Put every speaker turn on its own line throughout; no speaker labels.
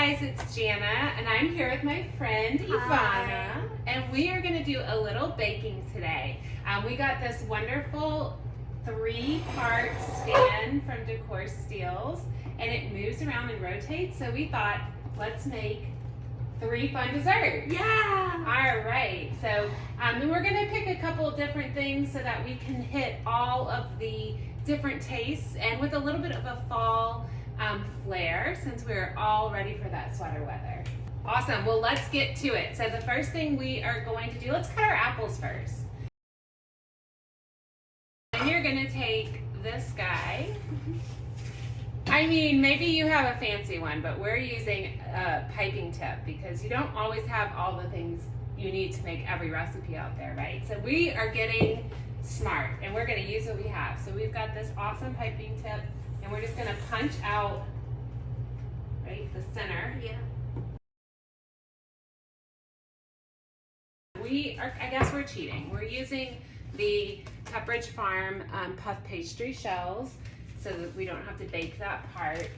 guys, it's Jana, and I'm here with my friend Ivana, and we are going to do a little baking today. We got this wonderful 3-part stand from Decor Steals, and it moves around and rotates, so we thought, let's make 3 fun desserts.
Yeah!
All right, so we're going to pick a couple different things so that we can hit all of the different tastes, and with a little bit of a fall flair, since we're all ready for that sweater weather. Awesome, well let's get to it. So the first thing we are going to do, let's cut our apples first. And you're gonna take this guy. I mean, maybe you have a fancy one, but we're using a piping tip because you don't always have all the things you need to make every recipe out there, right? So we are getting smart and we're gonna use what we have. So we've got this awesome piping tip, and we're just gonna punch out, right, the center.
Yeah.
I guess we're cheating. We're using the Pepperidge Farm puff pastry shells so that we don't have to bake that part.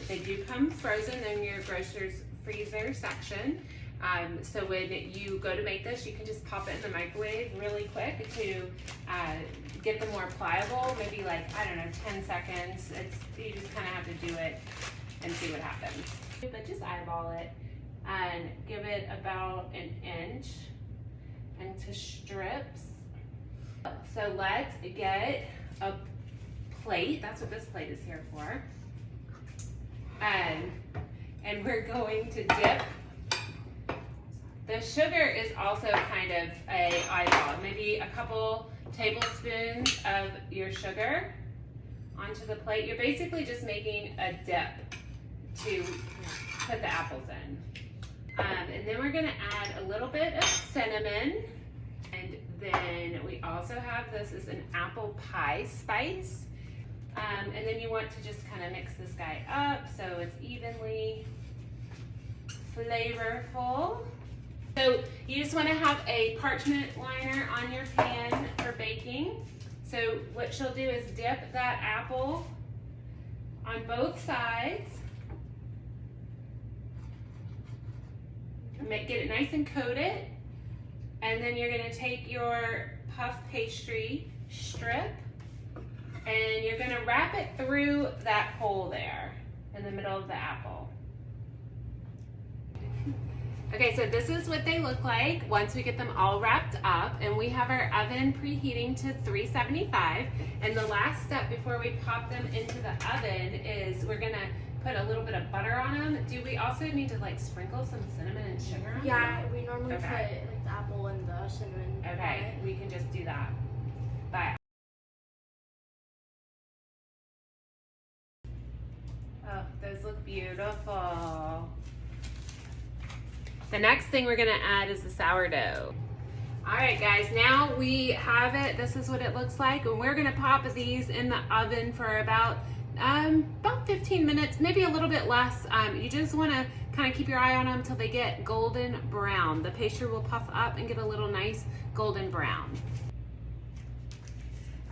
They do come frozen in your grocer's freezer section. So when you go to make this, you can just pop it in the microwave really quick to get them more pliable, maybe like, I don't know, 10 seconds. You just kind of have to do it and see what happens. But just eyeball it and give it about an inch into strips. So let's get a plate. That's what this plate is here for. And we're going to dip. The sugar is also kind of a eyeball, maybe a couple tablespoons of your sugar onto the plate. You're basically just making a dip to put the apples in. And then we're gonna add a little bit of cinnamon. And then we also have, this is an apple pie spice. And then you want to just kind of mix this guy up so it's evenly flavorful. So you just want to have a parchment liner on your pan for baking. So what she'll do is dip that apple on both sides. Get it nice and coated. And then you're going to take your puff pastry strip and you're going to wrap it through that hole there in the middle of the apple. Okay, so this is what they look like once we get them all wrapped up, and we have our oven preheating to 375. And the last step before we pop them into the oven is we're gonna put a little bit of butter on them. Do we also need to like sprinkle some cinnamon and sugar on them?
Yeah, we normally put like the apple and the cinnamon.
Okay, we can just do that. But oh, those look beautiful. The next thing we're gonna add is the sourdough. All right, guys, now we have it. This is what it looks like, and we're gonna pop these in the oven for about 15 minutes, maybe a little bit less. You just wanna kind of keep your eye on them until they get golden brown. The pastry will puff up and get a little nice golden brown.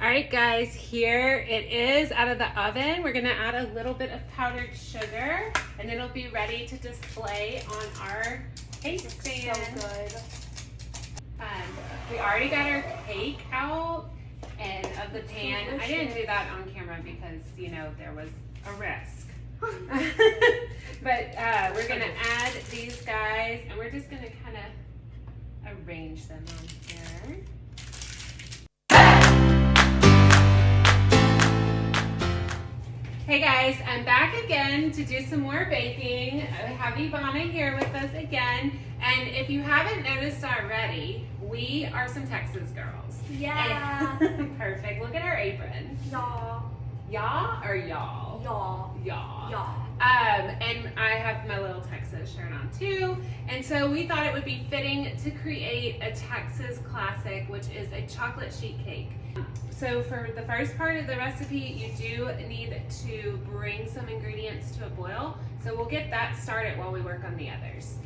All right, guys, here it is out of the oven. We're gonna add a little bit of powdered sugar, and then it'll be ready to display on our cake stand.
So good.
We already got our cake out and of the pan.
Delicious.
I didn't do that on camera because, you know, there was a risk. But we're gonna add these guys, and we're just gonna kind of arrange them on here. Hey guys, I'm back again to do some more baking. I have Ivana here with us again. And if you haven't noticed already, we are some Texas girls.
Yeah.
And perfect. Look at our apron.
Y'all.
Y'all or y'all?
Y'all.
Y'all.
Y'all.
And I have my little Texas shirt on too. And so we thought it would be fitting to create a Texas classic, which is a chocolate sheet cake. So for the first part of the recipe, you do need to bring some ingredients to a boil. So we'll get that started while we work on the others.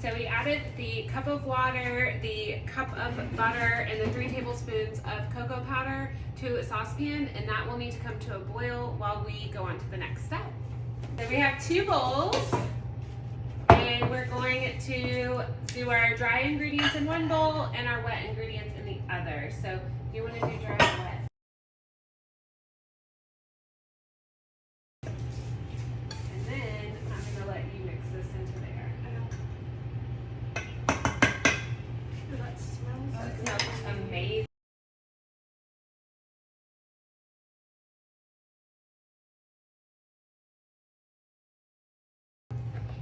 So So we added the cup of water, the cup of butter, and the 3 tablespoons of cocoa powder to a saucepan, and that will need to come to a boil while we go on to the next step. So we have 2 bowls, and we're going to do our dry ingredients in one bowl and our wet ingredients in the other. So do you want to do dry or wet? And then I'm going to let you mix this into there.
That smells
Oh, it smells amazing.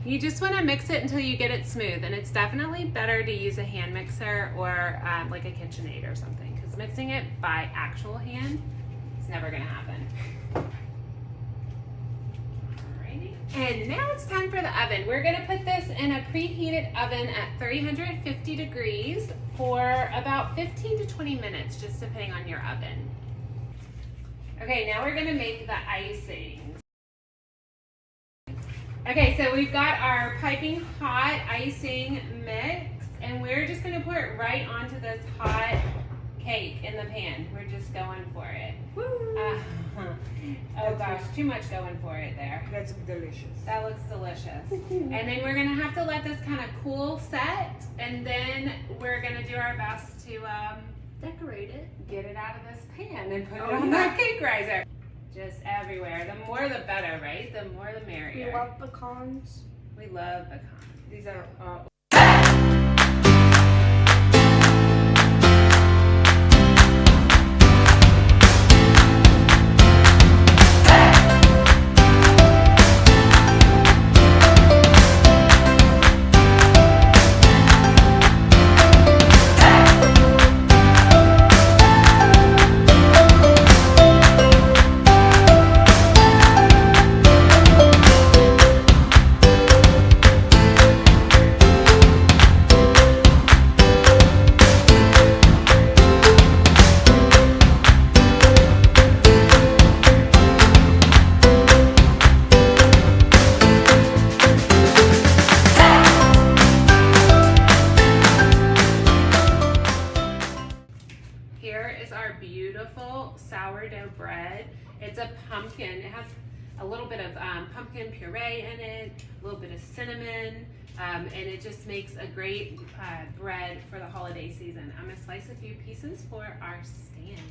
You just want to mix it until you get it smooth, and it's definitely better to use a hand mixer or like a KitchenAid or something, because mixing it by actual hand, it's never going to happen. Alrighty. And now it's time for the oven. We're going to put this in a preheated oven at 350 degrees for about 15 to 20 minutes, just depending on your oven. Okay, now we're going to make the icing. Okay, so we've got our piping hot icing mix, and we're just going to pour it right onto this hot cake in the pan. We're just going for it. Oh gosh, too much going for it there.
That's delicious.
That looks delicious. And then we're going to have to let this kind of cool set, and then we're going to do our best to
decorate it.
get it out of this pan and put it on that cake riser. Just everywhere. The more the better, right? The more the merrier.
We love pecans.
We love pecans.
These are
beautiful sourdough bread. It's a pumpkin. It has a little bit of pumpkin puree in it, a little bit of cinnamon, and it just makes a great bread for the holiday season. I'm gonna slice a few pieces for our stand.